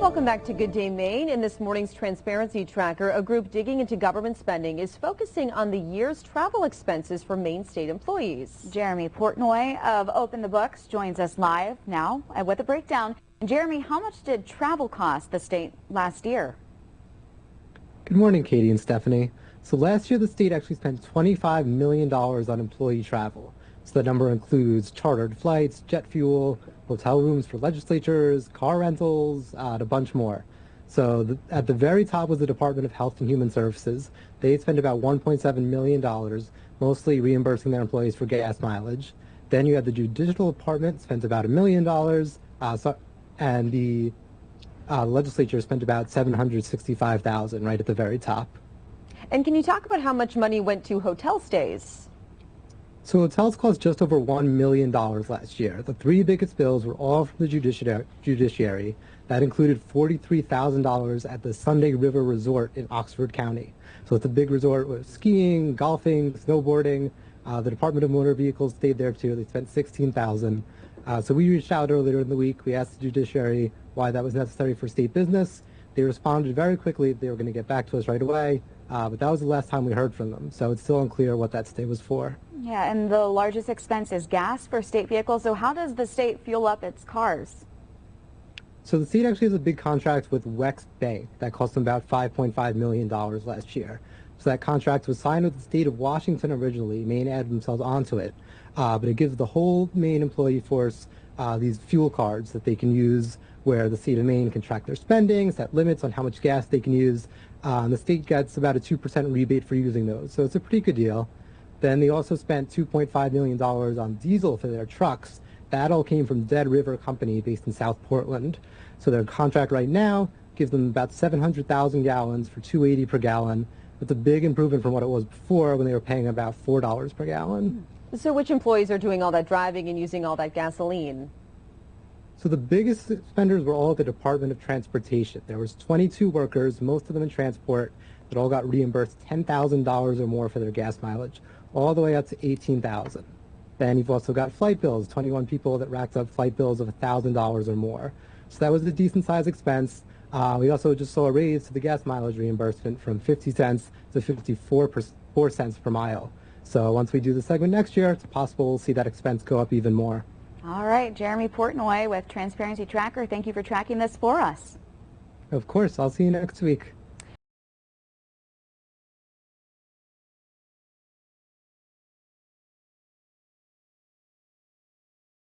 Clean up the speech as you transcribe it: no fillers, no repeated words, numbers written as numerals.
Welcome back to Good Day Maine. In this morning's Transparency Tracker, a group digging into government spending is focusing on the year's travel expenses for Maine state employees. Jeremy Portnoy of Open the Books joins us live now with a breakdown. Jeremy, how much did travel cost the state last year? Good morning, Katie and Stephanie. So last year, the state actually spent $25 million on employee travel. So the number includes chartered flights, jet fuel, hotel rooms for legislatures, car rentals, and a bunch more. So at the very top was the Department of Health and Human Services. They spent about $1.7 million, mostly reimbursing their employees for gas mileage. Then you had the Judicial Department, spent about $1 million, and the legislature spent about $765,000 right at the very top. And can you talk about how much money went to hotel stays? So hotels cost just over $1 million last year. The three biggest bills were all from the judiciary. That included $43,000 at the Sunday River Resort in Oxford County. So it's a big resort with skiing, golfing, snowboarding. The Department of Motor Vehicles stayed there too. They spent $16,000. So we reached out earlier in the week. We asked the judiciary why that was necessary for state business. They responded very quickly. They were going to get back to us right away. But that was the last time we heard from them. So it's still unclear what that stay was for. Yeah, and the largest expense is gas for state vehicles. So how does the state fuel up its cars? So the state actually has a big contract with Wex Bank that cost them about $5.5 million last year. So that contract was signed with the state of Washington originally. Maine added themselves onto it. But it gives the whole Maine employee force these fuel cards that they can use where the state of Maine can track their spending, set limits on how much gas they can use. And the state gets about a 2% rebate for using those. So it's a pretty good deal. Then they also spent $2.5 million on diesel for their trucks. That all came from Dead River Company based in South Portland. So their contract right now gives them about 700,000 gallons for $2.80 per gallon. It's a big improvement from what it was before when they were paying about $4 per gallon. So which employees are doing all that driving and using all that gasoline? So the biggest spenders were all at the Department of Transportation. There was 22 workers, most of them in transport, that all got reimbursed $10,000 or more for their gas mileage, all the way up to $18,000. Then you've also got flight bills, 21 people that racked up flight bills of $1,000 or more. So that was a decent sized expense. We also just saw a raise to the gas mileage reimbursement from 50 cents to 54 cents per mile. So once we do the segment next year, it's possible we'll see that expense go up even more. All right, Jeremy Portnoy with Transparency Tracker. Thank you for tracking this for us. Of course. I'll see you next week.